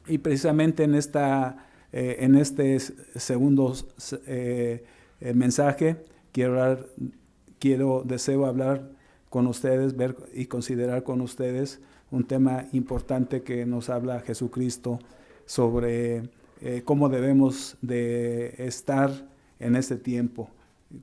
Y precisamente en este segundo mensaje deseo hablar con ustedes, ver y considerar con ustedes un tema importante que nos habla Jesucristo sobre cómo debemos de estar en este tiempo,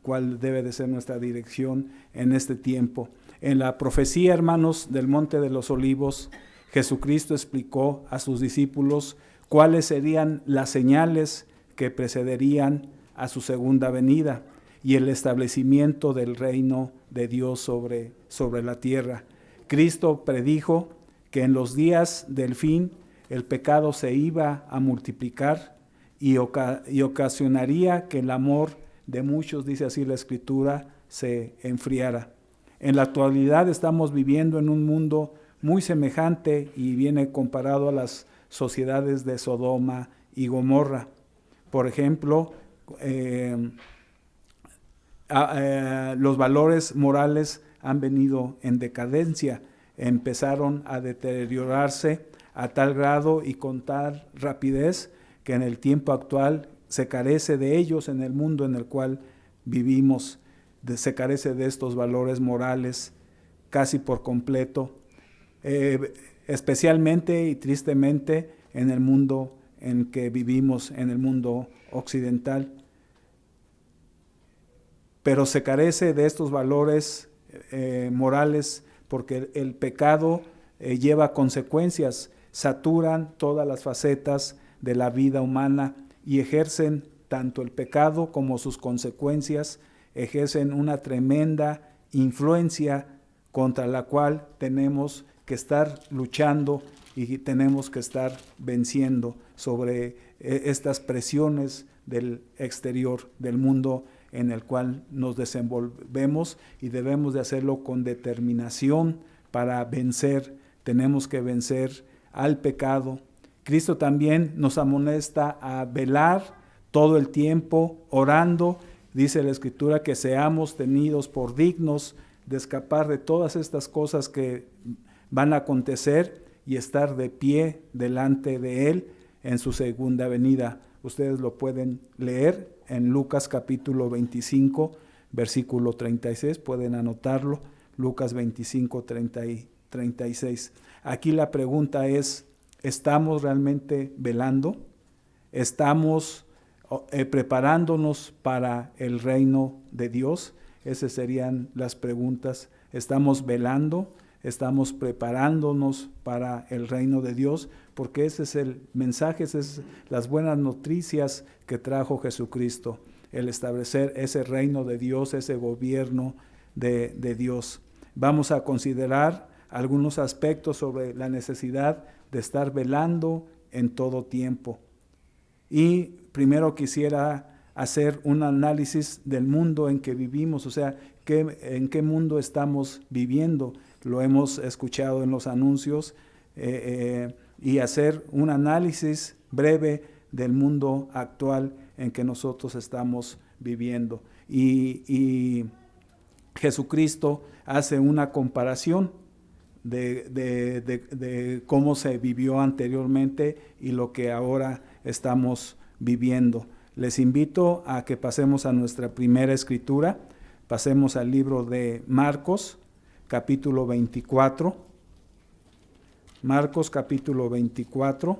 cuál debe de ser nuestra dirección en este tiempo. En la profecía, hermanos, del Monte de los Olivos, Jesucristo explicó a sus discípulos cuáles serían las señales que precederían a su segunda venida y el establecimiento del reino de Dios sobre la tierra. Cristo predijo que en los días del fin el pecado se iba a multiplicar y ocasionaría que el amor de muchos, dice así la Escritura, se enfriara. En la actualidad estamos viviendo en un mundo muy semejante y viene comparado a las sociedades de Sodoma y Gomorra. Por ejemplo, los valores morales han venido en decadencia, empezaron a deteriorarse a tal grado y con tal rapidez que en el tiempo actual se carece de ellos en el mundo en el cual vivimos, se carece de estos valores morales casi por completo, especialmente y tristemente en el mundo en que vivimos, en el mundo occidental. Pero se carece de estos valores morales porque el pecado lleva consecuencias, saturan todas las facetas de la vida humana y ejercen tanto el pecado como sus consecuencias, ejercen una tremenda influencia contra la cual tenemos que estar luchando y tenemos que estar venciendo sobre estas presiones del exterior, del mundo en el cual nos desenvolvemos, y debemos de hacerlo con determinación para vencer. Tenemos que vencer al pecado. Cristo también nos amonesta a velar todo el tiempo, orando. Dice la Escritura que seamos tenidos por dignos de escapar de todas estas cosas que van a acontecer y estar de pie delante de Él en su segunda venida. Ustedes lo pueden leer en Lucas capítulo 25, versículo 36, pueden anotarlo, Lucas 25, 30 y 36. Aquí la pregunta es, ¿estamos realmente velando? ¿Estamos preparándonos para el reino de Dios? Esas serían las preguntas. ¿Estamos velando? ¿Estamos preparándonos para el reino de Dios? Porque ese es el mensaje, esas son las buenas noticias que trajo Jesucristo, el establecer ese reino de Dios, ese gobierno de Dios. Vamos a considerar algunos aspectos sobre la necesidad de estar velando en todo tiempo. Y primero quisiera hacer un análisis del mundo en que vivimos, o sea, en qué mundo estamos viviendo. Lo hemos escuchado en los anuncios, y hacer un análisis breve del mundo actual en que nosotros estamos viviendo. Y Jesucristo hace una comparación de cómo se vivió anteriormente y lo que ahora estamos viviendo. Les invito a que pasemos a nuestra primera escritura, pasemos al libro de Marcos, capítulo 24. Marcos capítulo 24.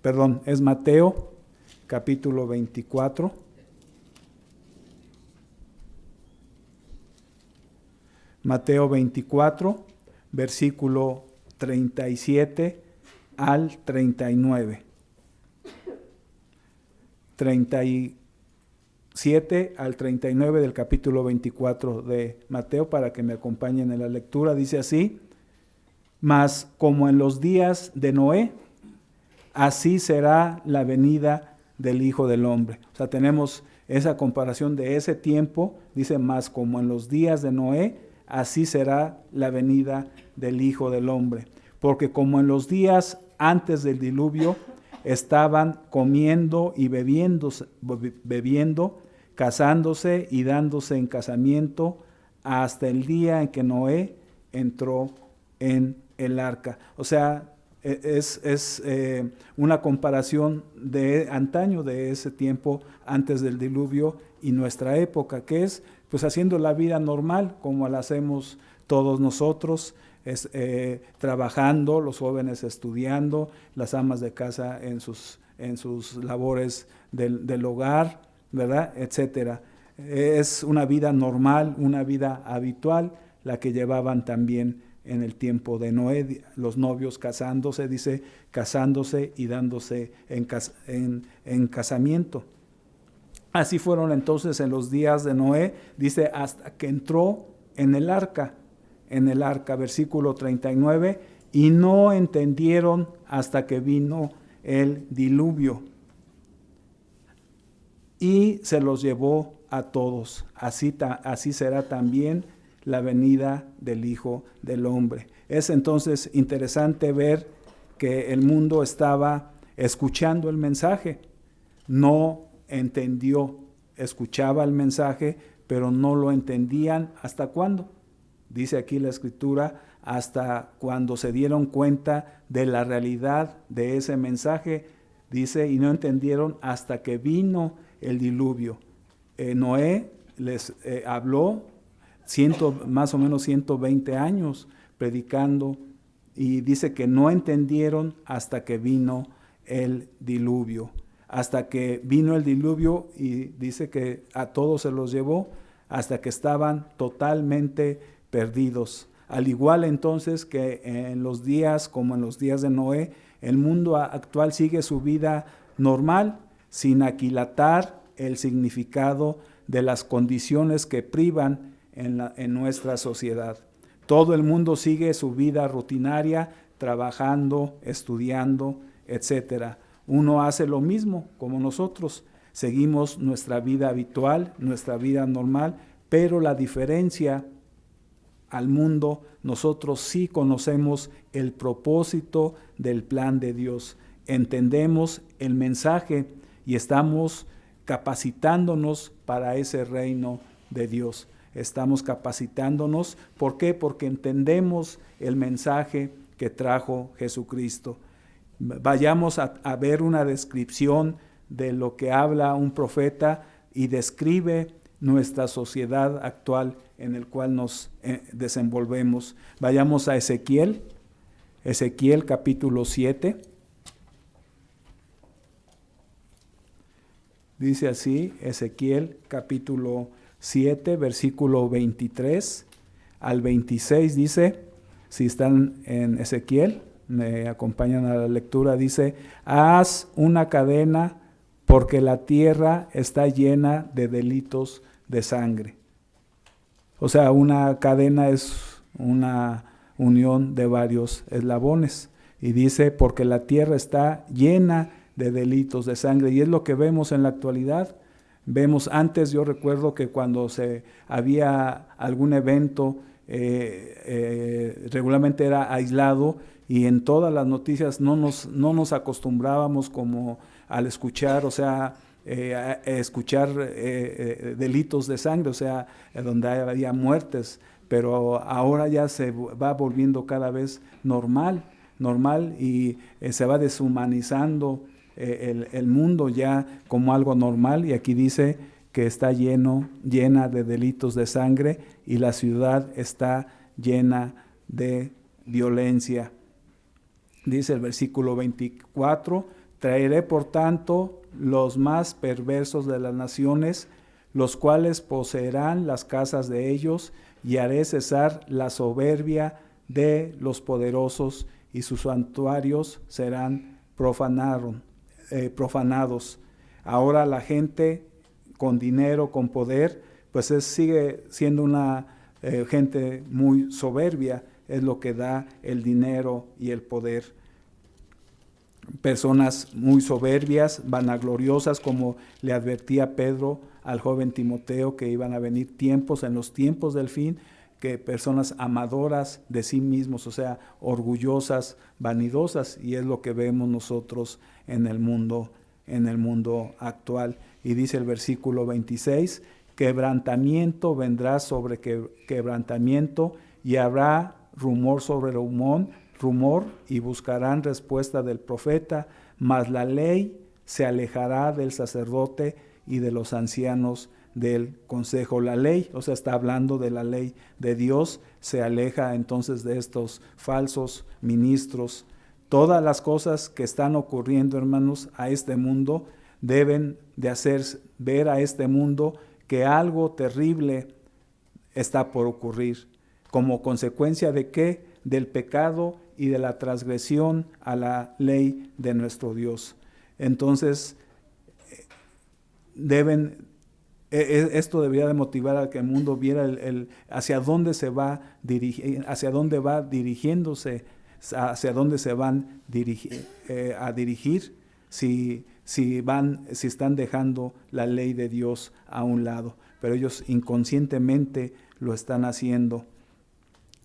Perdón, es Mateo capítulo 24. Mateo 24, versículo 37 al 39. 37 al 39 del capítulo 24 de Mateo, para que me acompañen en la lectura. Dice así: mas como en los días de Noé, así será la venida del Hijo del Hombre. O sea, tenemos esa comparación de ese tiempo. Dice, mas como en los días de Noé, así será la venida del Hijo del Hombre. Porque como en los días antes del diluvio, estaban comiendo y bebiendo, casándose y dándose en casamiento, hasta el día en que Noé entró en el arca. O sea, es una comparación de antaño, de ese tiempo antes del diluvio y nuestra época, que es pues haciendo la vida normal como la hacemos todos nosotros, trabajando, los jóvenes estudiando, las amas de casa en sus labores del hogar, ¿verdad? Etcétera. Es una vida normal, una vida habitual, la que llevaban también en el tiempo de Noé, los novios casándose, dice, casándose y dándose en casamiento. Así fueron entonces en los días de Noé, dice, hasta que entró en el arca, versículo 39, y no entendieron hasta que vino el diluvio y se los llevó a todos. Así será también la venida del Hijo del Hombre. Es entonces interesante ver que el mundo estaba escuchando el mensaje, no entendió, escuchaba el mensaje, pero no lo entendían. ¿Hasta cuándo? Dice aquí la Escritura, hasta cuando se dieron cuenta de la realidad de ese mensaje, dice, y no entendieron hasta que vino el diluvio. Noé les habló más o menos 120 años predicando, y dice que no entendieron hasta que vino el diluvio. Hasta que vino el diluvio, y dice que a todos se los llevó hasta que estaban totalmente perdidos. Al igual entonces que en los días, como en los días de Noé, el mundo actual sigue su vida normal, sin aquilatar el significado de las condiciones que privan en nuestra sociedad. Todo el mundo sigue su vida rutinaria, trabajando, estudiando, etc. Uno hace lo mismo como nosotros. Seguimos nuestra vida habitual, nuestra vida normal, pero la diferencia al mundo, nosotros sí conocemos el propósito del plan de Dios. Entendemos el mensaje y estamos capacitándonos para ese reino de Dios. Estamos capacitándonos. ¿Por qué? Porque entendemos el mensaje que trajo Jesucristo. Vayamos a ver una descripción de lo que habla un profeta y describe nuestra sociedad actual en el cual nos desenvolvemos. Vayamos a Ezequiel capítulo 7. Dice así, Ezequiel capítulo 7, versículo 23 al 26, dice, si están en Ezequiel, me acompañan a la lectura, dice, haz una cadena porque la tierra está llena de delitos de sangre. O sea, una cadena es una unión de varios eslabones. Y dice, porque la tierra está llena de delitos de sangre. Y es lo que vemos en la actualidad. Vemos antes, yo recuerdo que cuando había algún evento, regularmente era aislado, y en todas las noticias no nos acostumbrábamos como al escuchar, o sea, escuchar delitos de sangre, o sea, donde había muertes, pero ahora ya se va volviendo cada vez normal y se va deshumanizando el mundo ya como algo normal, y aquí dice que está llena de delitos de sangre y la ciudad está llena de violencia. Dice el versículo 24, traeré por tanto los más perversos de las naciones, los cuales poseerán las casas de ellos, y haré cesar la soberbia de los poderosos, y sus santuarios serán profanados. Ahora la gente con dinero, con poder, pues sigue siendo una gente muy soberbia, es lo que da el dinero y el poder. Personas muy soberbias, vanagloriosas, como le advertía Pedro al joven Timoteo, que iban a venir tiempos, en los tiempos del fin, que personas amadoras de sí mismos, o sea, orgullosas, vanidosas, y es lo que vemos nosotros en el mundo actual. Y dice el versículo 26, quebrantamiento vendrá sobre quebrantamiento, y habrá rumor sobre rumor, rumor y buscarán respuesta del profeta, mas la ley se alejará del sacerdote y de los ancianos del consejo. La ley, o sea, está hablando de la ley de Dios, se aleja entonces de estos falsos ministros. Todas las cosas que están ocurriendo, hermanos, a este mundo, deben de hacer ver a este mundo que algo terrible está por ocurrir. ¿Como consecuencia de qué? Del pecado y de la transgresión a la ley de nuestro Dios. Entonces, esto debería de motivar a que el mundo viera hacia dónde se va hacia dónde va dirigiéndose, hacia dónde se van a dirigir si están dejando la ley de Dios a un lado. Pero ellos inconscientemente lo están haciendo.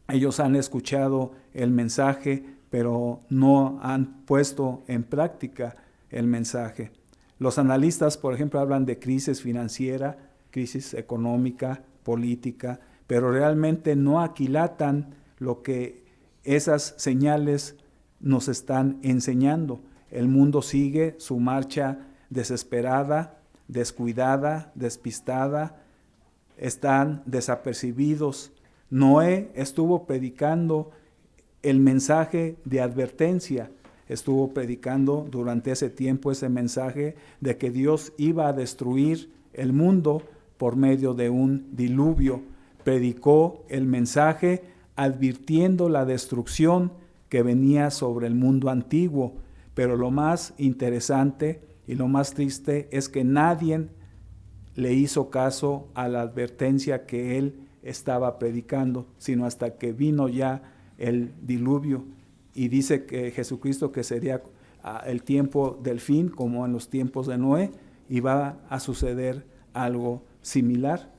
Ellos han escuchado el mensaje, pero no han puesto en práctica el mensaje. Los analistas, por ejemplo, hablan de crisis financiera, crisis económica, política, pero realmente no aquilatan lo que esas señales nos están enseñando. El mundo sigue su marcha desesperada, descuidada, despistada, están desapercibidos. Noé estuvo predicando el mensaje de advertencia, estuvo predicando durante ese tiempo ese mensaje de que Dios iba a destruir el mundo por medio de un diluvio. Predicó el mensaje advirtiendo la destrucción que venía sobre el mundo antiguo. Pero lo más interesante y lo más triste es que nadie le hizo caso a la advertencia que él estaba predicando, sino hasta que vino ya el diluvio. Y dice que Jesucristo que sería el tiempo del fin, como en los tiempos de Noé, y va a suceder algo similar.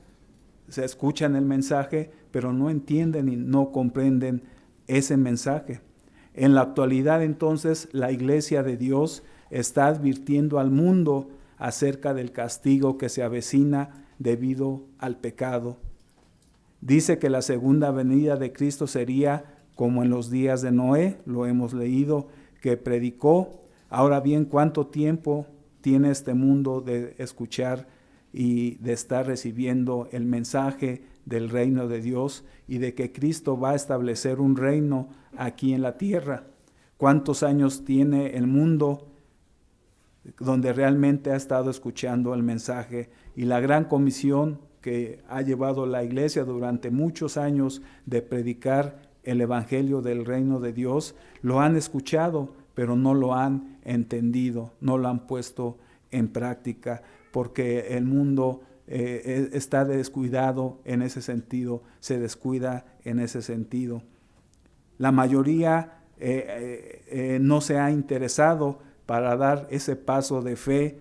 Se escuchan el mensaje, pero no entienden y no comprenden ese mensaje. En la actualidad, entonces, la Iglesia de Dios está advirtiendo al mundo acerca del castigo que se avecina debido al pecado. Dice que la segunda venida de Cristo sería como en los días de Noé, lo hemos leído, que predicó. Ahora bien, ¿cuánto tiempo tiene este mundo de escuchar y de estar recibiendo el mensaje del reino de Dios y de que Cristo va a establecer un reino aquí en la tierra? ¿Cuántos años tiene el mundo donde realmente ha estado escuchando el mensaje? Y la gran comisión que ha llevado la iglesia durante muchos años de predicar el evangelio del reino de Dios, lo han escuchado, pero no lo han entendido, no lo han puesto en práctica, porque el mundo está descuidado en ese sentido, se descuida en ese sentido. La mayoría no se ha interesado para dar ese paso de fe,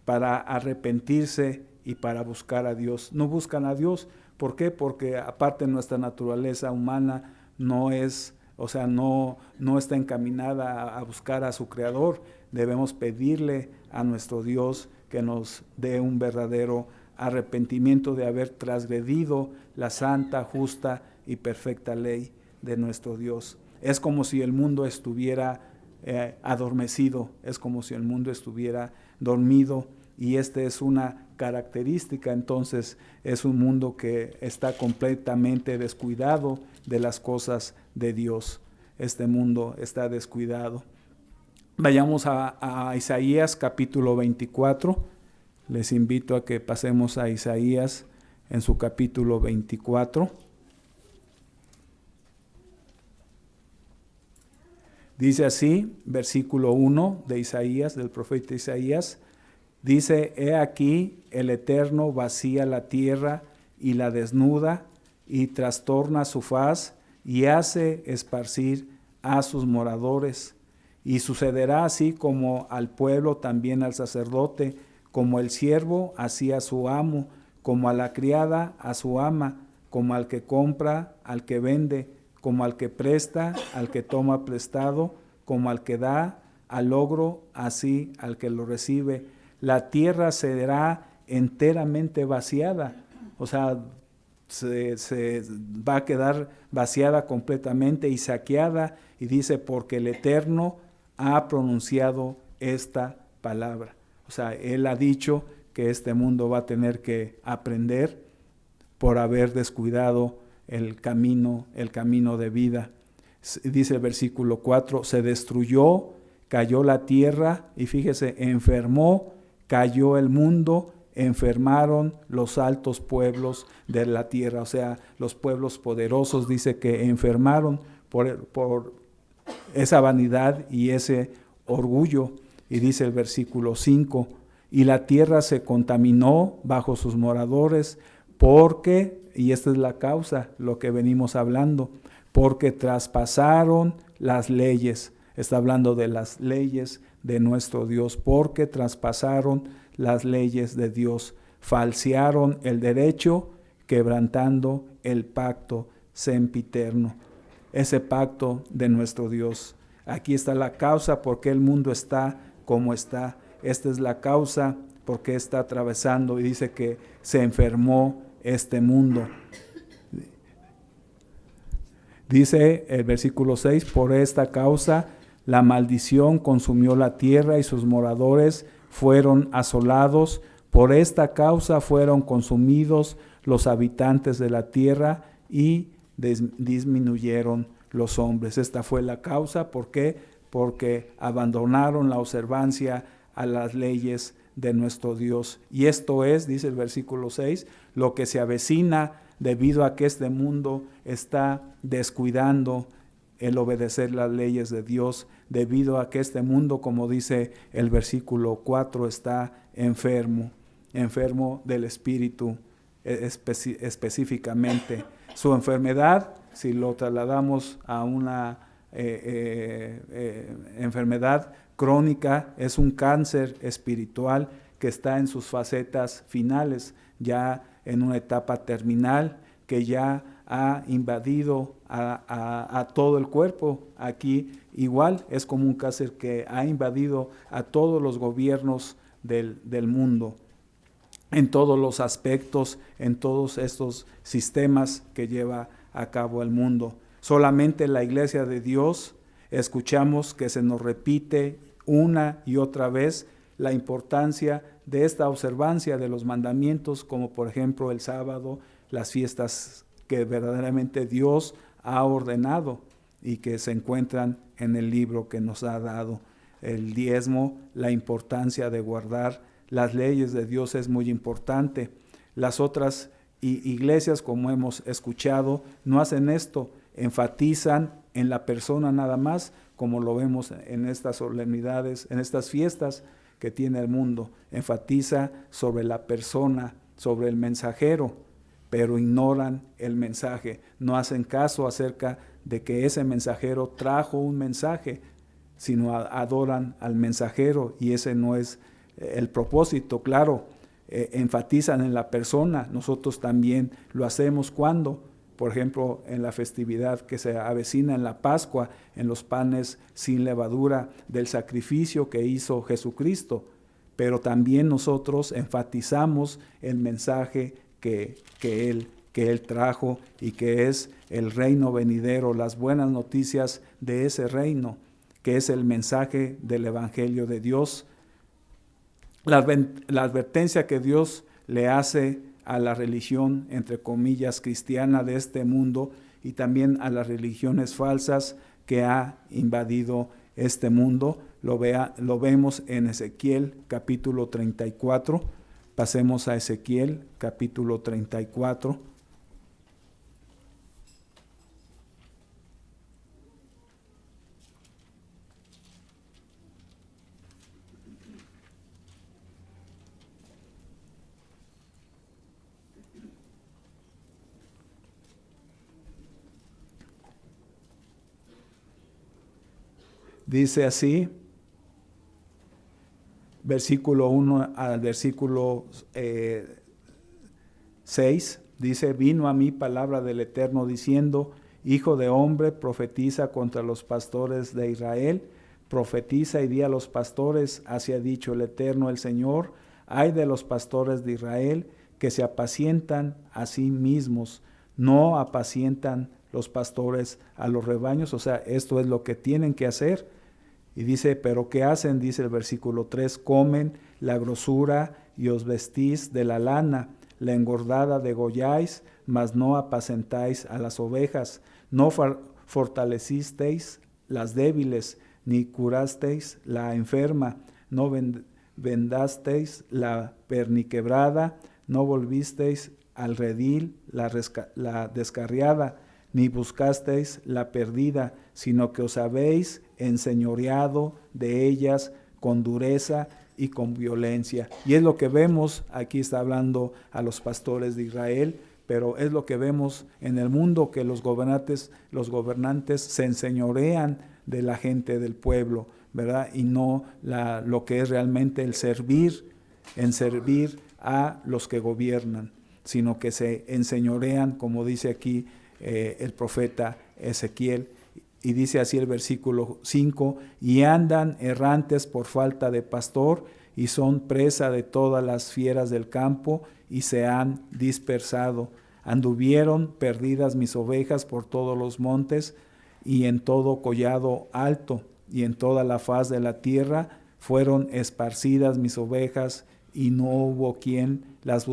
para arrepentirse y para buscar a Dios. No buscan a Dios. ¿Por qué? Porque aparte nuestra naturaleza humana no está encaminada a buscar a su Creador. Debemos pedirle a nuestro Dios que nos dé un verdadero arrepentimiento de haber transgredido la santa, justa y perfecta ley de nuestro Dios. Es como si el mundo estuviera adormecido, es como si el mundo estuviera dormido, y esta es una característica. Entonces es un mundo que está completamente descuidado de las cosas de Dios. Este mundo está descuidado. Vayamos a Isaías capítulo 24. Les invito a que pasemos a Isaías en su capítulo 24. Dice así, versículo 1 de Isaías, del profeta Isaías, dice: He aquí el Eterno vacía la tierra y la desnuda, y trastorna su faz, y hace esparcir a sus moradores. Y sucederá así como al pueblo, también al sacerdote, como el siervo así a su amo, como a la criada a su ama, como al que compra, al que vende, como al que presta, al que toma prestado, como al que da al logro, así al que lo recibe. La tierra será enteramente vaciada. O sea, se va a quedar vaciada completamente y saqueada, y dice, porque el Eterno ha pronunciado esta palabra. O sea, Él ha dicho que este mundo va a tener que aprender por haber descuidado el camino de vida. Dice el versículo 4, se destruyó, cayó la tierra, y fíjese, enfermó, cayó el mundo, enfermaron los altos pueblos de la tierra. O sea, los pueblos poderosos, dice que enfermaron por esa vanidad y ese orgullo. Y dice el versículo 5, y la tierra se contaminó bajo sus moradores, porque, y esta es la causa, lo que venimos hablando, porque traspasaron las leyes. Está hablando de las leyes de nuestro Dios, porque traspasaron las leyes de Dios, falsearon el derecho, quebrantando el pacto sempiterno, ese pacto de nuestro Dios. Aquí está la causa por qué el mundo está como está. Esta es la causa por qué está atravesando, y dice que se enfermó este mundo. Dice el versículo 6, por esta causa la maldición consumió la tierra y sus moradores fueron asolados. Por esta causa fueron consumidos los habitantes de la tierra y disminuyeron los hombres. Esta fue la causa. ¿Por qué? Porque abandonaron la observancia a las leyes de nuestro Dios. Y esto es, dice el versículo 6, lo que se avecina debido a que este mundo está descuidando el obedecer las leyes de Dios, debido a que este mundo, como dice el versículo 4, está enfermo del espíritu específicamente. Su enfermedad, si lo trasladamos a una enfermedad crónica, es un cáncer espiritual que está en sus facetas finales, ya en una etapa terminal, que ya ha invadido a todo el cuerpo. Aquí igual es como un cáncer que ha invadido a todos los gobiernos del mundo, en todos los aspectos, en todos estos sistemas que lleva a cabo el mundo. Solamente la iglesia de Dios escuchamos que se nos repite una y otra vez la importancia de esta observancia de los mandamientos, como por ejemplo el sábado, las fiestas que verdaderamente Dios ha ordenado y que se encuentran en el libro que nos ha dado. El diezmo, la importancia de guardar las leyes de Dios es muy importante. Las otras iglesias, como hemos escuchado, no hacen esto, enfatizan en la persona nada más, como lo vemos en estas solemnidades, en estas fiestas que tiene el mundo. Enfatiza sobre la persona, sobre el mensajero, pero ignoran el mensaje, no hacen caso acerca de que ese mensajero trajo un mensaje, sino adoran al mensajero, y ese no es el propósito. Claro, enfatizan en la persona. Nosotros también lo hacemos cuando, por ejemplo, en la festividad que se avecina en la Pascua, en los panes sin levadura, del sacrificio que hizo Jesucristo. Pero también nosotros enfatizamos el mensaje que Él trajo, y que es el reino venidero, las buenas noticias de ese reino, que es el mensaje del Evangelio de Dios. La advertencia que Dios le hace a la religión, entre comillas, cristiana de este mundo, y también a las religiones falsas que ha invadido este mundo, lo vemos en Ezequiel capítulo 34. Pasemos a Ezequiel capítulo 34. Dice así, versículo 1 al versículo 6, dice, vino a mí palabra del Eterno diciendo, hijo de hombre, profetiza contra los pastores de Israel, profetiza y di a los pastores, así ha dicho el Eterno el Señor, ay de los pastores de Israel, que se apacientan a sí mismos, no apacientan los pastores a los rebaños. O sea, esto es lo que tienen que hacer. Y dice, pero ¿qué hacen? Dice el versículo 3, comen la grosura y os vestís de la lana, la engordada degolláis, mas no apacentáis a las ovejas, no fortalecisteis las débiles, ni curasteis la enferma, no vendasteis la perniquebrada, no volvisteis al redil la descarriada, ni buscasteis la perdida, sino que os habéis enseñoreado de ellas con dureza y con violencia. Y es lo que vemos, aquí está hablando a los pastores de Israel, pero es lo que vemos en el mundo, que los gobernantes se enseñorean de la gente del pueblo, ¿verdad? Y no lo que es realmente el servir a los que gobiernan, sino que se enseñorean, como dice aquí el profeta Ezequiel. Y dice así el versículo 5, y andan errantes por falta de pastor, y son presa de todas las fieras del campo, y se han dispersado. Anduvieron perdidas mis ovejas por todos los montes, y en todo collado alto, y en toda la faz de la tierra fueron esparcidas mis ovejas, y no hubo quien las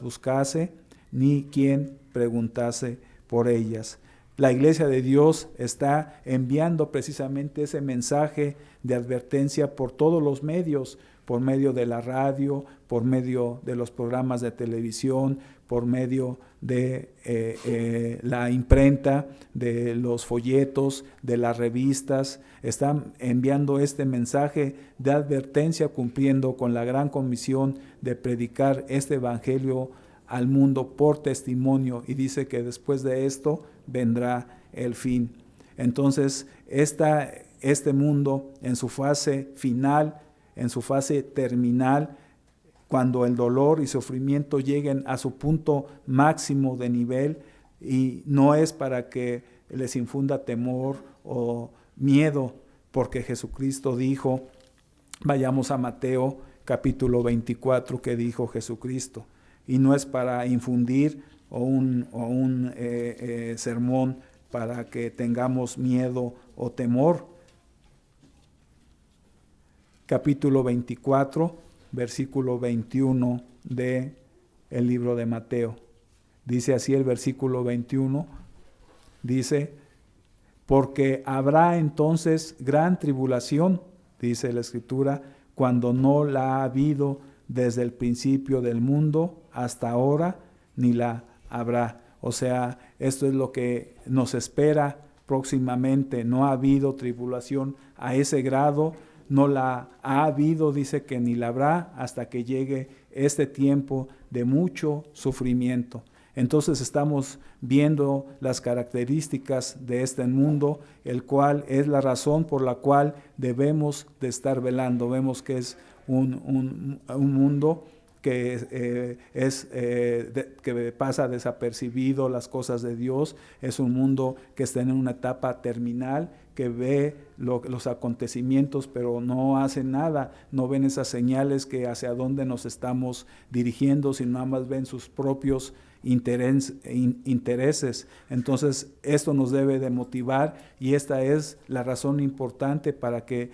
buscase, ni quien preguntase por ellas. La Iglesia de Dios está enviando precisamente ese mensaje de advertencia por todos los medios, por medio de la radio, por medio de los programas de televisión, por medio de la imprenta, de los folletos, de las revistas. Están enviando este mensaje de advertencia, cumpliendo con la gran comisión de predicar este evangelio al mundo por testimonio, y dice que después de esto vendrá el fin. Entonces, este mundo en su fase final, en su fase terminal, cuando el dolor y sufrimiento lleguen a su punto máximo de nivel, y no es para que les infunda temor o miedo, porque Jesucristo dijo, vayamos a Mateo capítulo 24, que dijo Jesucristo, y no es para infundir un sermón para que tengamos miedo o temor. Capítulo 24, versículo 21 de el libro de Mateo. Dice así el versículo 21, dice, porque habrá entonces gran tribulación, dice la Escritura, cuando no la ha habido desde el principio del mundo hasta ahora, ni la habrá. O sea, esto es lo que nos espera próximamente. No ha habido tribulación a ese grado, no la ha habido, dice que ni la habrá hasta que llegue este tiempo de mucho sufrimiento. Entonces estamos viendo las características de este mundo, el cual es la razón por la cual debemos de estar velando. Vemos que es un mundo que que pasa desapercibido las cosas de Dios. Es un mundo que está en una etapa terminal, que ve los acontecimientos, pero no hace nada, no ven esas señales que hacia dónde nos estamos dirigiendo, sino nada más ven sus propios intereses. Entonces esto nos debe de motivar, y esta es la razón importante para que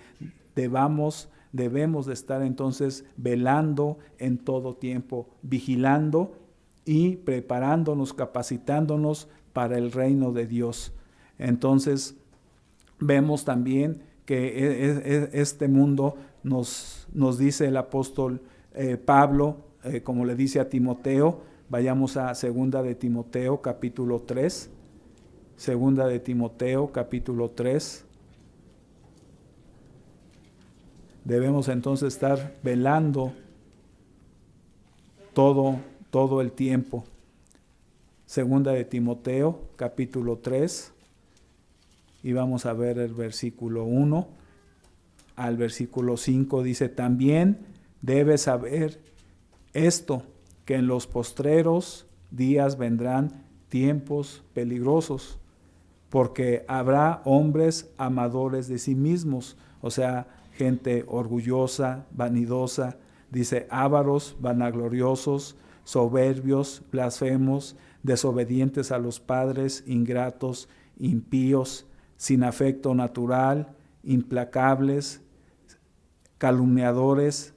debemos de estar entonces velando en todo tiempo, vigilando y preparándonos, capacitándonos para el reino de Dios. Entonces vemos también que este mundo nos dice el apóstol Pablo, como le dice a Timoteo. Vayamos a 2 de Timoteo capítulo 3, 2 de Timoteo capítulo 3. Debemos entonces estar velando todo el tiempo. 2 de Timoteo capítulo 3, y vamos a ver el versículo 1 al versículo 5. Dice, también debes saber esto, que en los postreros días vendrán tiempos peligrosos, porque habrá hombres amadores de sí mismos, o sea, gente orgullosa, vanidosa, dice, ávaros, vanagloriosos, soberbios, blasfemos, desobedientes a los padres, ingratos, impíos, sin afecto natural, implacables, calumniadores,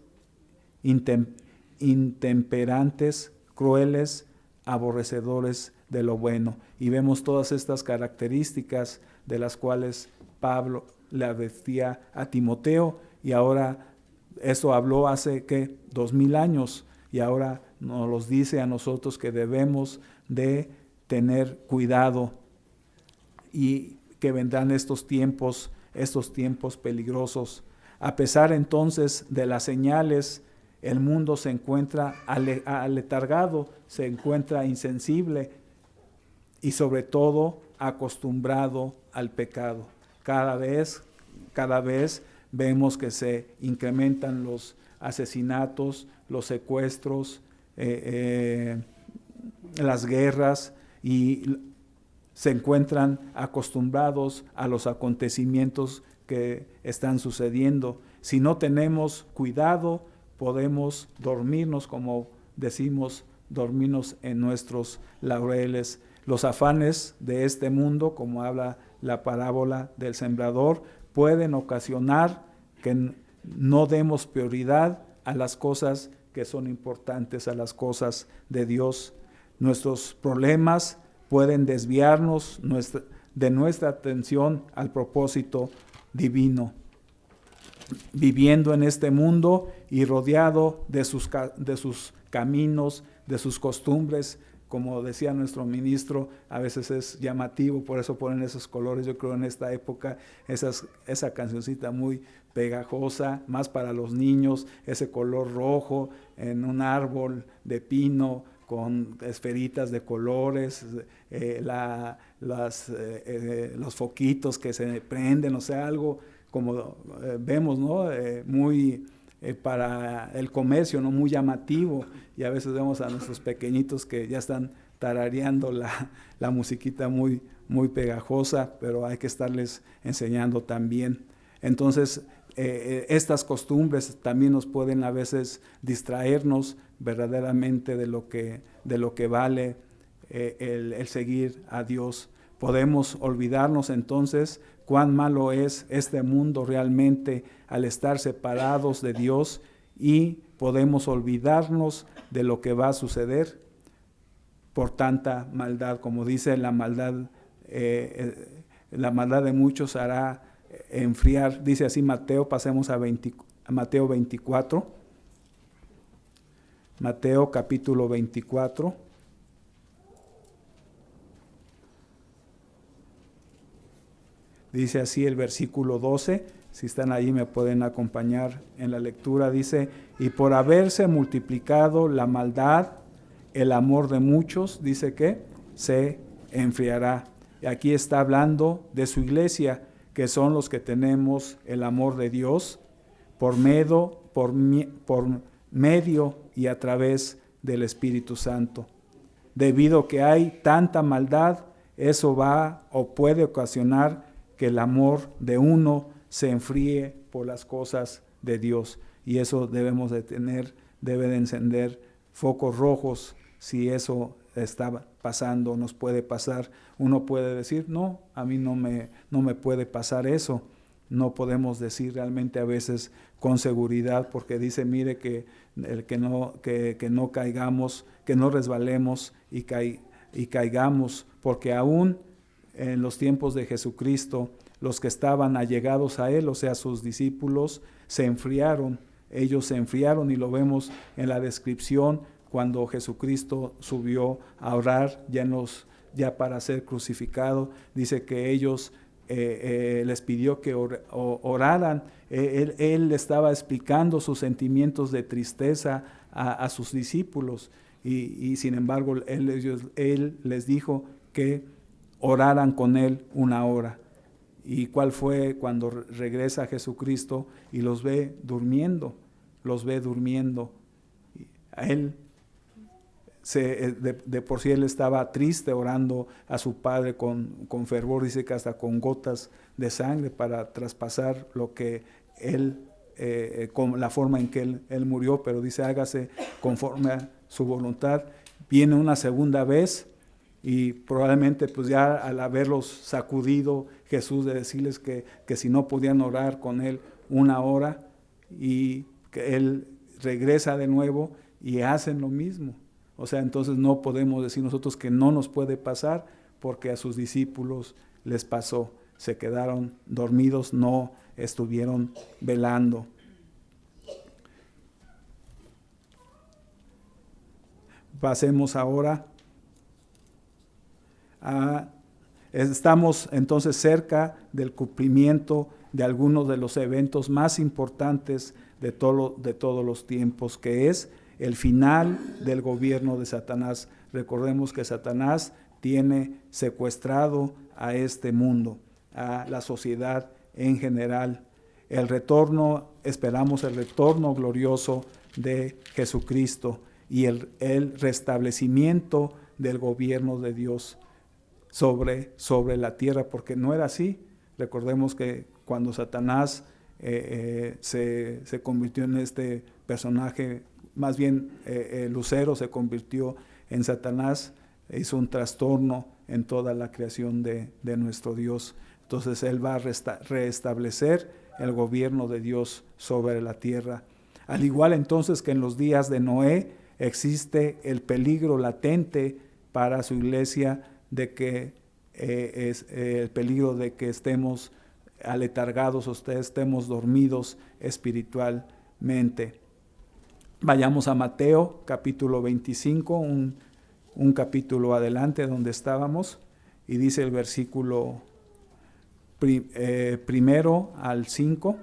intemperantes, crueles, aborrecedores de lo bueno. Y vemos todas estas características de las cuales Pablo le advertía a Timoteo, y ahora eso habló hace 2000 años, y ahora nos los dice a nosotros que debemos de tener cuidado y que vendrán estos tiempos peligrosos. A pesar entonces de las señales, el mundo se encuentra aletargado, se encuentra insensible y sobre todo acostumbrado al pecado. Cada vez vemos que se incrementan los asesinatos, los secuestros, las guerras, y se encuentran acostumbrados a los acontecimientos que están sucediendo. Si no tenemos cuidado, podemos dormirnos, como decimos, dormirnos en nuestros laureles. Los afanes de este mundo, como habla la parábola del sembrador, pueden ocasionar que no demos prioridad a las cosas que son importantes, a las cosas de Dios. Nuestros problemas pueden desviarnos de nuestra atención al propósito divino. Viviendo en este mundo y rodeado de sus caminos, de sus costumbres, como decía nuestro ministro, a veces es llamativo, por eso ponen esos colores. Yo creo en esta época esa cancioncita muy pegajosa, más para los niños, ese color rojo en un árbol de pino con esferitas de colores, los foquitos que se prenden, o sea, algo como vemos, ¿no? Muy para el comercio, ¿no? Muy llamativo, y a veces vemos a nuestros pequeñitos que ya están tarareando la musiquita muy, muy pegajosa, pero hay que estarles enseñando también. Entonces, estas costumbres también nos pueden a veces distraernos verdaderamente de lo que vale el seguir a Dios. Podemos olvidarnos entonces cuán malo es este mundo realmente al estar separados de Dios, y podemos olvidarnos de lo que va a suceder por tanta maldad. Como dice, la maldad de muchos hará enfriar. Dice así Mateo, pasemos a Mateo 24. Mateo capítulo 24. Dice así el versículo 12, si están allí me pueden acompañar en la lectura. Dice: y por haberse multiplicado la maldad, el amor de muchos, dice que se enfriará. Y aquí está hablando de su iglesia, que son los que tenemos el amor de Dios por medio y a través del Espíritu Santo. Debido a que hay tanta maldad, eso va o puede ocasionar que el amor de uno se enfríe por las cosas de Dios. Y eso debemos de tener, debe de encender focos rojos si eso está pasando, nos puede pasar. Uno puede decir, no, a mí no me puede pasar eso. No podemos decir realmente a veces con seguridad, porque dice, mire, que no caigamos, que no resbalemos y caigamos, porque aún en los tiempos de Jesucristo, los que estaban allegados a Él, o sea, sus discípulos, se enfriaron. Ellos se enfriaron, y lo vemos en la descripción cuando Jesucristo subió a orar ya para ser crucificado. Dice que ellos les pidió que oraran. Él estaba explicando sus sentimientos de tristeza a sus discípulos, y sin embargo él les dijo que oraran con Él 1 hora. ¿Y cuál fue cuando regresa Jesucristo y los ve durmiendo? A Él, de por sí Él estaba triste, orando a su Padre con fervor, dice que hasta con gotas de sangre, para traspasar lo que Él, con la forma en que él murió, pero dice, hágase conforme su voluntad. Viene una segunda vez y probablemente pues ya al haberlos sacudido Jesús de decirles que si no podían orar con él 1 hora, y que él regresa de nuevo y hacen lo mismo. O sea, entonces no podemos decir nosotros que no nos puede pasar, porque a sus discípulos les pasó. Se quedaron dormidos, no estuvieron velando. Pasemos ahora estamos entonces cerca del cumplimiento de algunos de los eventos más importantes de todos los tiempos, que es el final del gobierno de Satanás. Recordemos que Satanás tiene secuestrado a este mundo, a la sociedad en general. Esperamos el retorno glorioso de Jesucristo y el restablecimiento del gobierno de Dios sobre la tierra, porque no era así. Recordemos que cuando Satanás se convirtió en este personaje, más bien Lucero se convirtió en Satanás, hizo un trastorno en toda la creación de nuestro Dios. Entonces Él va a restablecer el gobierno de Dios sobre la tierra. Al igual entonces que en los días de Noé existe el peligro latente para su iglesia de que el peligro de que estemos aletargados, estemos dormidos espiritualmente. Vayamos a Mateo capítulo 25, un capítulo adelante donde estábamos, y dice el versículo 1 al 5,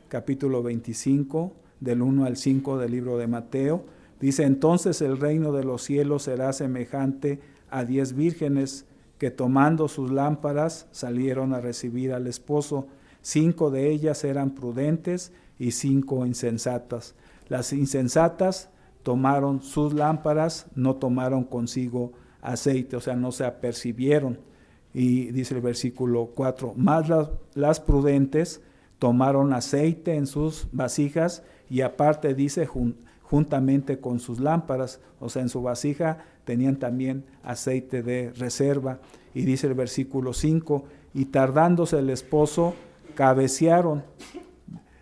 capítulo 25, del 1 al 5 del libro de Mateo. Dice: entonces el reino de los cielos será semejante a 10 vírgenes que, tomando sus lámparas, salieron a recibir al esposo. 5 de ellas eran prudentes y 5 insensatas. Las insensatas tomaron sus lámparas, no tomaron consigo aceite, o sea, no se apercibieron. Y dice el versículo 4, más las prudentes tomaron aceite en sus vasijas, y aparte dice juntamente con sus lámparas, o sea, en su vasija tenían también aceite de reserva. Y dice el versículo 5, y tardándose el esposo, cabecearon.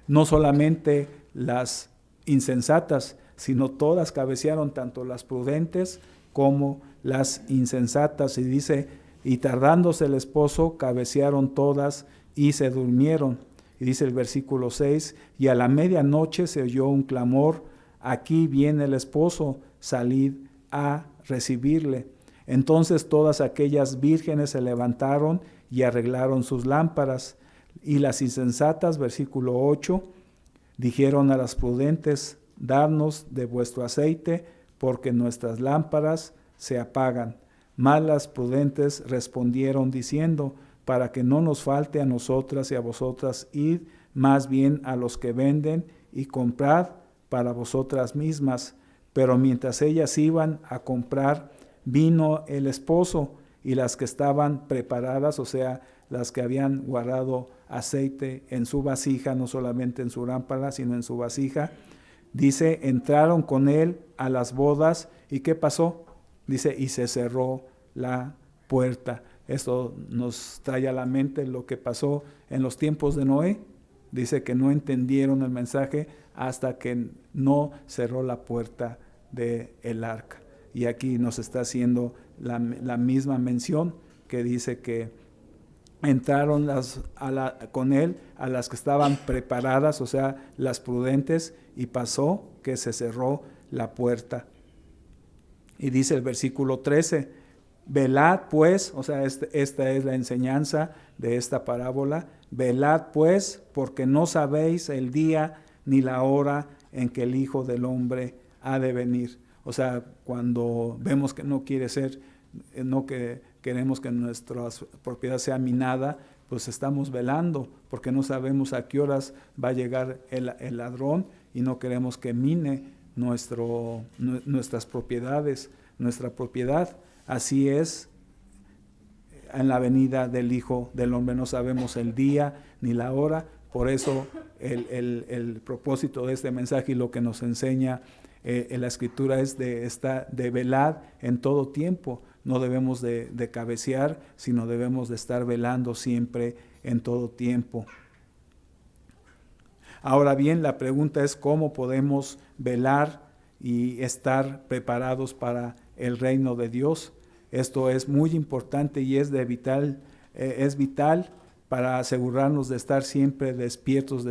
No solamente las insensatas, sino todas cabecearon, tanto las prudentes como las insensatas. Y dice: y tardándose el esposo, cabecearon todas y se durmieron. Y dice el versículo 6, y a la medianoche se oyó un clamor: aquí viene el esposo, salid a recibirle. Entonces todas aquellas vírgenes se levantaron y arreglaron sus lámparas. Y las insensatas, versículo 8, dijeron a las prudentes: dadnos de vuestro aceite, porque nuestras lámparas se apagan. Mas las prudentes respondieron diciendo: para que no nos falte a nosotras y a vosotras, id más bien a los que venden y comprad para vosotras mismas. Pero mientras ellas iban a comprar, vino el esposo, y las que estaban preparadas, o sea, las que habían guardado aceite en su vasija, no solamente en su lámpara, sino en su vasija, dice, entraron con él a las bodas. ¿Y qué pasó? Dice: y se cerró la puerta. Esto nos trae a la mente lo que pasó en los tiempos de Noé. Dice que no entendieron el mensaje hasta que no cerró la puerta del arca. Y aquí nos está haciendo la misma mención, que dice que entraron con él a las que estaban preparadas, o sea, las prudentes, y pasó que se cerró la puerta. Y dice el versículo 13, velad pues, o sea, esta es la enseñanza de esta parábola: velad pues, porque no sabéis el día ni la hora en que el Hijo del Hombre ha de venir. O sea, cuando vemos que no quiere ser, no que queremos que nuestra propiedad sea minada, pues estamos velando, porque no sabemos a qué horas va a llegar el ladrón, y no queremos que mine nuestras propiedades, nuestra propiedad. Así es en la venida del Hijo del Hombre. No sabemos el día ni la hora. Por eso el propósito de este mensaje y lo que nos enseña La escritura es de velar en todo tiempo. No debemos de cabecear, sino debemos de estar velando siempre en todo tiempo. Ahora bien, la pregunta es cómo podemos velar y estar preparados para el reino de Dios. Esto es muy importante y es vital para asegurarnos de estar siempre despiertos,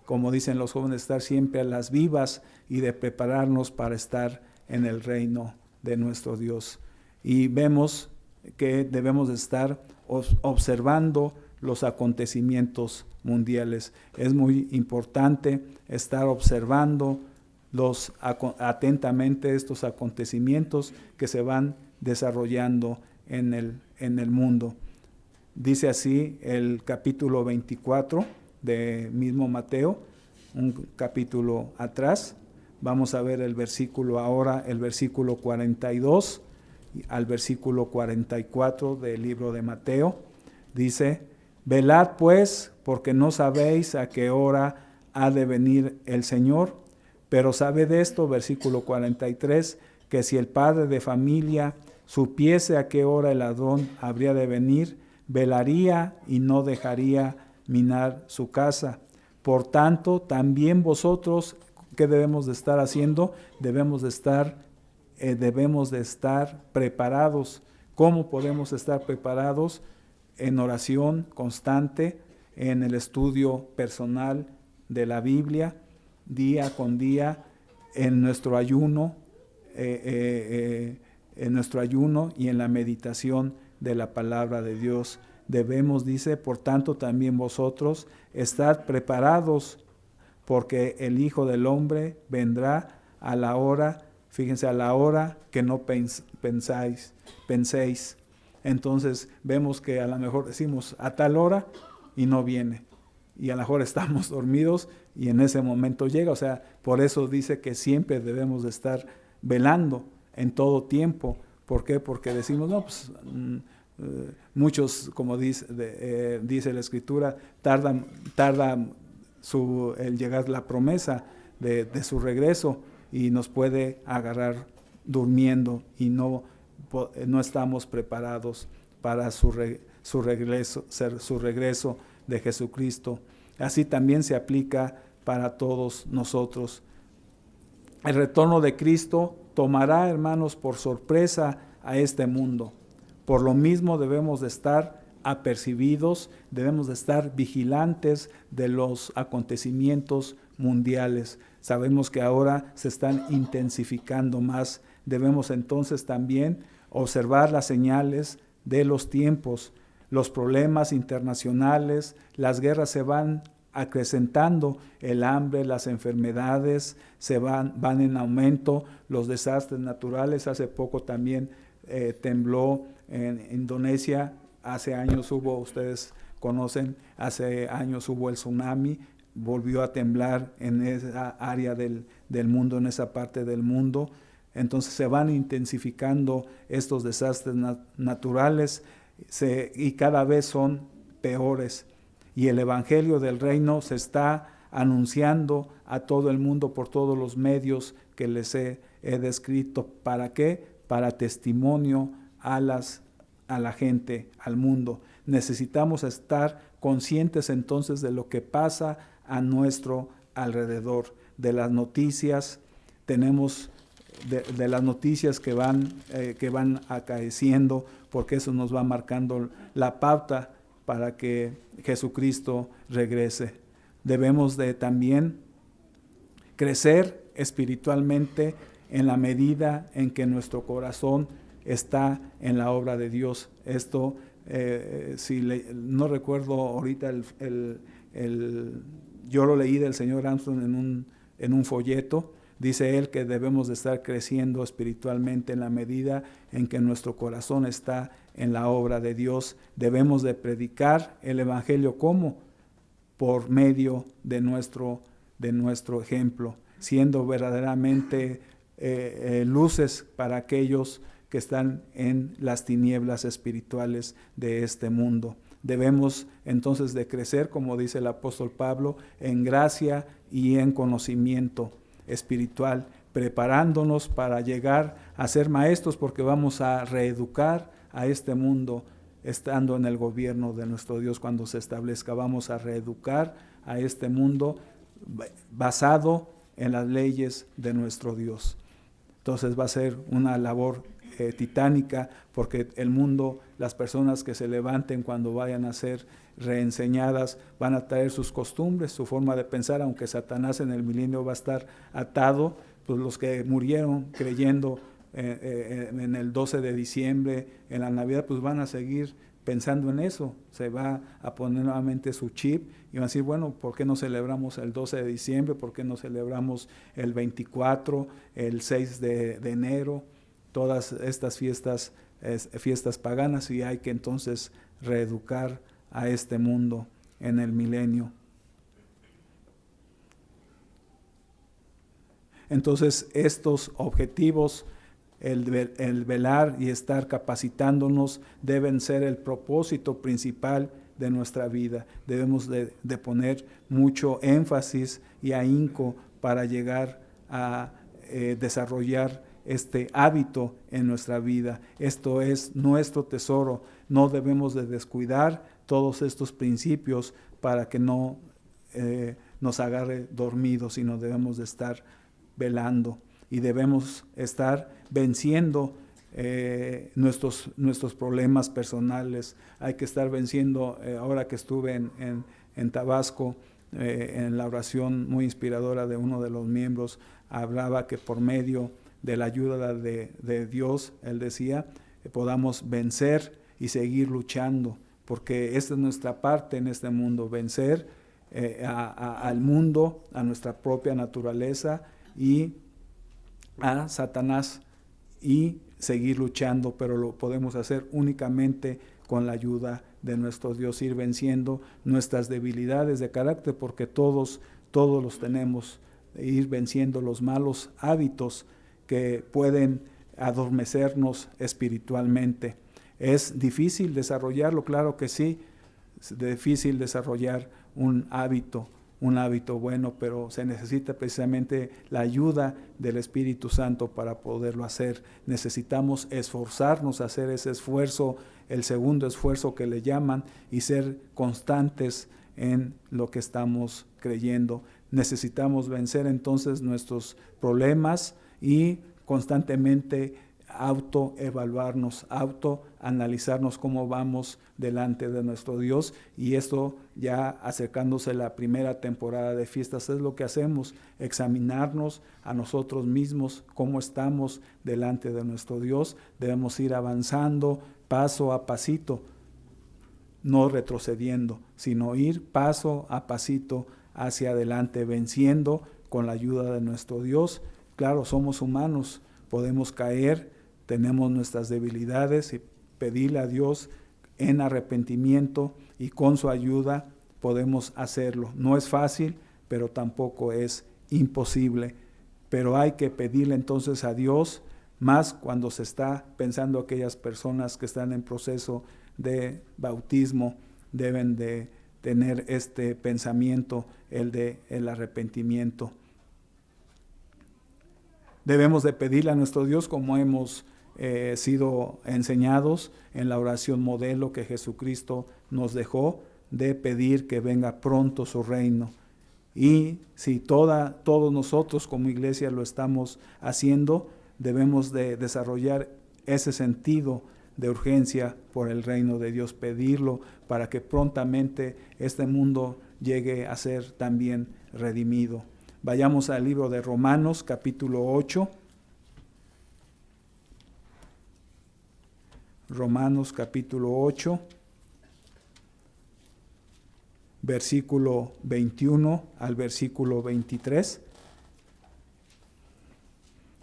como dicen los jóvenes, estar siempre a las vivas y de prepararnos para estar en el reino de nuestro Dios. Y vemos que debemos de estar observando los acontecimientos mundiales. Es muy importante estar observando atentamente estos acontecimientos que se van desarrollando en el mundo. Dice así el capítulo 24 de mismo Mateo, un capítulo atrás. Vamos a ver el versículo 42 al versículo 44 del libro de Mateo. Dice: velad pues, porque no sabéis a qué hora ha de venir el Señor, pero sabed esto, versículo 43, que si el padre de familia supiese a qué hora el ladrón habría de venir, velaría y no dejaría minar su casa. Por tanto, también vosotros, ¿qué debemos de estar haciendo? Debemos de estar preparados. ¿Cómo podemos estar preparados? En oración constante, en el estudio personal de la Biblia, día con día, en nuestro ayuno, y en la meditación de la palabra de Dios. Debemos, dice, por tanto también vosotros, estad preparados, porque el Hijo del Hombre vendrá a la hora, fíjense, a la hora que no penséis. Entonces vemos que a lo mejor decimos a tal hora y no viene. Y a lo mejor estamos dormidos y en ese momento llega. O sea, por eso dice que siempre debemos de estar velando en todo tiempo. ¿Por qué? Porque decimos, no, pues muchos, como dice la Escritura, tarda el llegar la promesa de su regreso y nos puede agarrar durmiendo y no estamos preparados para su regreso de Jesucristo. Así también se aplica para todos nosotros. El retorno de Cristo tomará, hermanos, por sorpresa a este mundo. Por lo mismo debemos de estar apercibidos, debemos de estar vigilantes de los acontecimientos mundiales. Sabemos que ahora se están intensificando más. Debemos entonces también observar las señales de los tiempos. Los problemas internacionales, las guerras se van acrecentando, el hambre, las enfermedades van en aumento, los desastres naturales. Hace poco también tembló en Indonesia, hace años ustedes conocen, hace años hubo el tsunami, volvió a temblar en esa área del mundo, en esa parte del mundo. Entonces se van intensificando estos desastres naturales y cada vez son peores. Y el Evangelio del Reino se está anunciando a todo el mundo por todos los medios que les he descrito. ¿Para qué? Para testimonio a la gente, al mundo. Necesitamos estar conscientes entonces de lo que pasa a nuestro alrededor, de las noticias. Tenemos de las noticias que van acaeciendo, porque eso nos va marcando la pauta para que Jesucristo regrese. Debemos de también crecer espiritualmente en la medida en que nuestro corazón está en la obra de Dios. Esto, no recuerdo ahorita, yo lo leí del señor Armstrong en un folleto. Dice él que debemos de estar creciendo espiritualmente en la medida en que nuestro corazón está en la obra de Dios. Debemos de predicar el Evangelio, ¿cómo? Por medio de nuestro ejemplo, siendo verdaderamente luces para aquellos que están en las tinieblas espirituales de este mundo. Debemos entonces de crecer, como dice el apóstol Pablo, en gracia y en conocimiento espiritual, preparándonos para llegar a ser maestros, porque vamos a reeducar a este mundo estando en el gobierno de nuestro Dios cuando se establezca. Vamos a reeducar a este mundo basado en las leyes de nuestro Dios. Entonces va a ser una labor titánica, porque el mundo, las personas que se levanten cuando vayan a ser reenseñadas, van a traer sus costumbres, su forma de pensar, aunque Satanás en el milenio va a estar atado, pues los que murieron creyendo en el 12 de diciembre, en la Navidad, pues van a seguir pensando en eso. Se va a poner nuevamente su chip y van a decir, bueno, ¿por qué no celebramos el 12 de diciembre? ¿Por qué no celebramos el 24, el 6 de enero? Todas estas fiestas paganas, y hay que entonces reeducar a este mundo en el milenio. Entonces, estos objetivos, el velar y estar capacitándonos, deben ser el propósito principal de nuestra vida. Debemos de poner mucho énfasis y ahínco para llegar a desarrollar este hábito en nuestra vida. Esto es nuestro tesoro. No debemos de descuidar todos estos principios para que no nos agarre dormidos, sino debemos de estar velando y debemos estar venciendo nuestros problemas personales. Hay que estar venciendo. Ahora que estuve en Tabasco, en la oración muy inspiradora de uno de los miembros, hablaba que por medio de la ayuda de Dios, él decía, podamos vencer y seguir luchando, porque esta es nuestra parte en este mundo, vencer al mundo, a nuestra propia naturaleza y a Satanás, y seguir luchando, pero lo podemos hacer únicamente con la ayuda de nuestro Dios, ir venciendo nuestras debilidades de carácter, porque todos los tenemos, ir venciendo los malos hábitos que pueden adormecernos espiritualmente. ¿Es difícil desarrollarlo? Claro que sí, es difícil desarrollar un hábito bueno, pero se necesita precisamente la ayuda del Espíritu Santo para poderlo hacer. Necesitamos esforzarnos a hacer ese esfuerzo, el segundo esfuerzo que le llaman, y ser constantes en lo que estamos creyendo. Necesitamos vencer entonces nuestros problemas y constantemente autoevaluarnos, autoanalizarnos cómo vamos delante de nuestro Dios. Y esto, ya acercándose la primera temporada de fiestas, es lo que hacemos, examinarnos a nosotros mismos, cómo estamos delante de nuestro Dios. Debemos ir avanzando paso a pasito, no retrocediendo, sino ir paso a pasito hacia adelante, venciendo con la ayuda de nuestro Dios. Claro, somos humanos, podemos caer, tenemos nuestras debilidades, y pedirle a Dios en arrepentimiento, y con su ayuda podemos hacerlo. No es fácil, pero tampoco es imposible. Pero hay que pedirle entonces a Dios, más cuando se está pensando aquellas personas que están en proceso de bautismo, deben de tener este pensamiento, el arrepentimiento. Debemos de pedirle a nuestro Dios, como hemos sido enseñados en la oración modelo que Jesucristo nos dejó, de pedir que venga pronto su reino. Y si todos nosotros como iglesia lo estamos haciendo, debemos de desarrollar ese sentido de urgencia por el reino de Dios, pedirlo para que prontamente este mundo llegue a ser también redimido. Vayamos al libro de Romanos, capítulo 8. Romanos, capítulo 8, versículo 21 al versículo 23.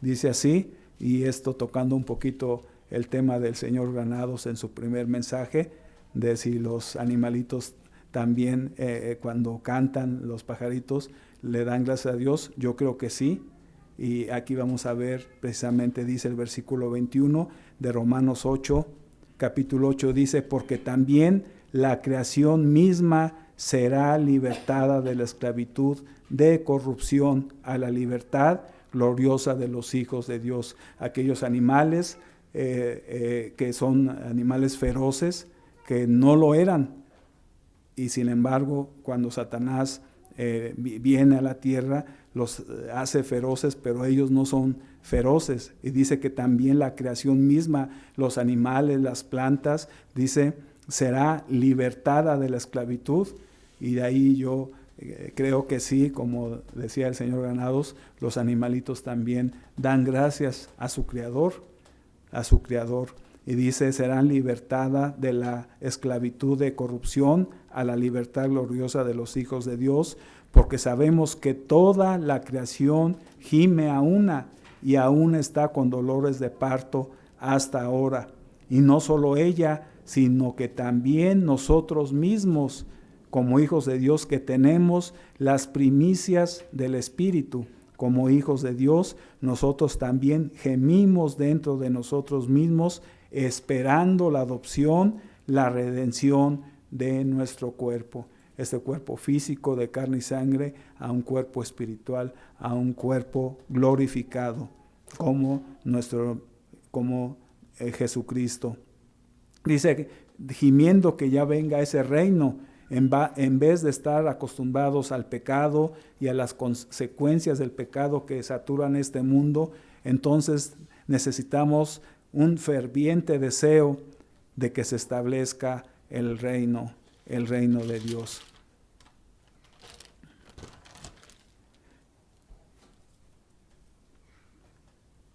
Dice así, y esto tocando un poquito el tema del señor Granados en su primer mensaje, de si los animalitos también cuando cantan, los pajaritos, le dan gracias a Dios. Yo creo que sí, y aquí vamos a ver precisamente, dice el versículo 21 de Romanos 8, capítulo 8, dice, porque también la creación misma será libertada de la esclavitud de corrupción a la libertad, gloriosa de los hijos de Dios. Aquellos animales que son animales feroces, que no lo eran, y sin embargo cuando Satanás viene a la tierra, los hace feroces, pero ellos no son feroces. Y dice que también la creación misma, los animales, las plantas, dice, será libertada de la esclavitud. Y de ahí yo creo que sí, como decía el señor Granados, los animalitos también dan gracias a su Creador, Y dice, serán libertadas de la esclavitud de corrupción a la libertad gloriosa de los hijos de Dios, porque sabemos que toda la creación gime a una y aún está con dolores de parto hasta ahora. Y no solo ella, sino que también nosotros mismos, como hijos de Dios, que tenemos las primicias del Espíritu, como hijos de Dios, nosotros también gemimos dentro de nosotros mismos, esperando la adopción, la redención de nuestro cuerpo. Este cuerpo físico de carne y sangre a un cuerpo espiritual, a un cuerpo glorificado, como Jesucristo. Dice, gimiendo que ya venga ese reino, en vez de estar acostumbrados al pecado y a las consecuencias del pecado que saturan este mundo, entonces necesitamos un ferviente deseo de que se establezca el reino de Dios.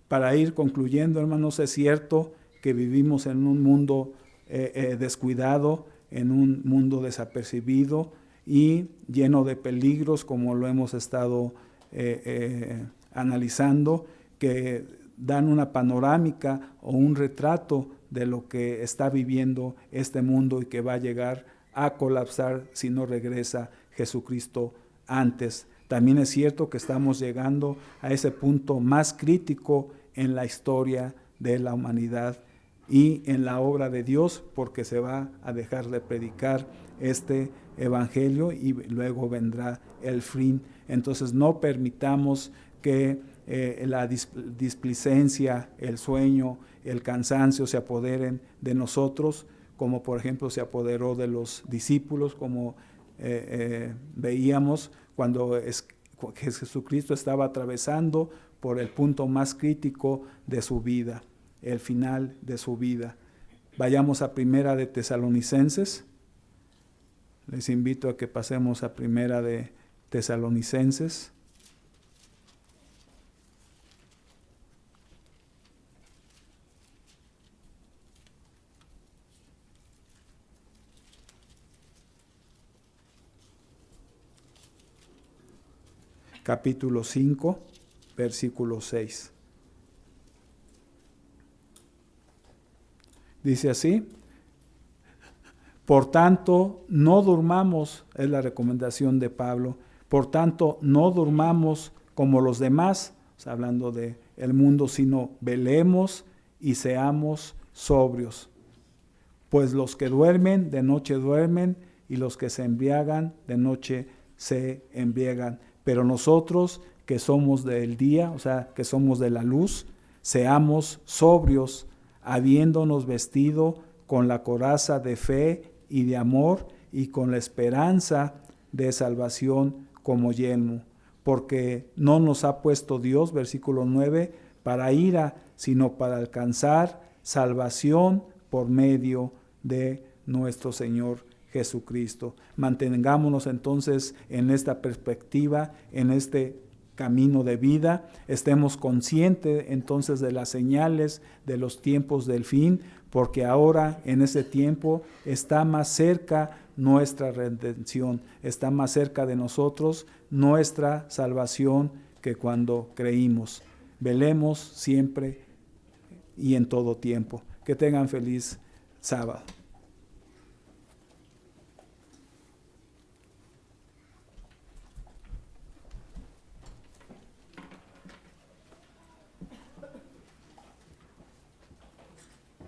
Para ir concluyendo, hermanos, es cierto que vivimos en un mundo descuidado, en un mundo desapercibido y lleno de peligros, como lo hemos estado analizando, que dan una panorámica o un retrato de lo que está viviendo este mundo y que va a llegar a colapsar si no regresa Jesucristo antes. También es cierto que estamos llegando a ese punto más crítico en la historia de la humanidad y en la obra de Dios, porque se va a dejar de predicar este evangelio y luego vendrá el fin. Entonces no permitamos que la displicencia, el sueño, el cansancio se apoderen de nosotros, como por ejemplo se apoderó de los discípulos, como veíamos cuando Jesucristo estaba atravesando por el punto más crítico de su vida, el final de su vida. Vayamos a Primera de Tesalonicenses. Les invito a que pasemos a Primera de Tesalonicenses. Capítulo 5, versículo 6. Dice así: por tanto, no durmamos, es la recomendación de Pablo, por tanto, no durmamos como los demás, o sea, hablando del mundo, sino velemos y seamos sobrios. Pues los que duermen, de noche duermen, y los que se embriagan, de noche se embriagan. Pero nosotros que somos del día, o sea, que somos de la luz, seamos sobrios, habiéndonos vestido con la coraza de fe y de amor y con la esperanza de salvación como yelmo. Porque no nos ha puesto Dios, versículo 9, para ira, sino para alcanzar salvación por medio de nuestro Señor Jesucristo. Mantengámonos entonces en esta perspectiva, en este camino de vida, estemos conscientes entonces de las señales de los tiempos del fin, porque ahora en ese tiempo está más cerca nuestra redención, está más cerca de nosotros nuestra salvación que cuando creímos. Velemos siempre y en todo tiempo. Que tengan feliz sábado.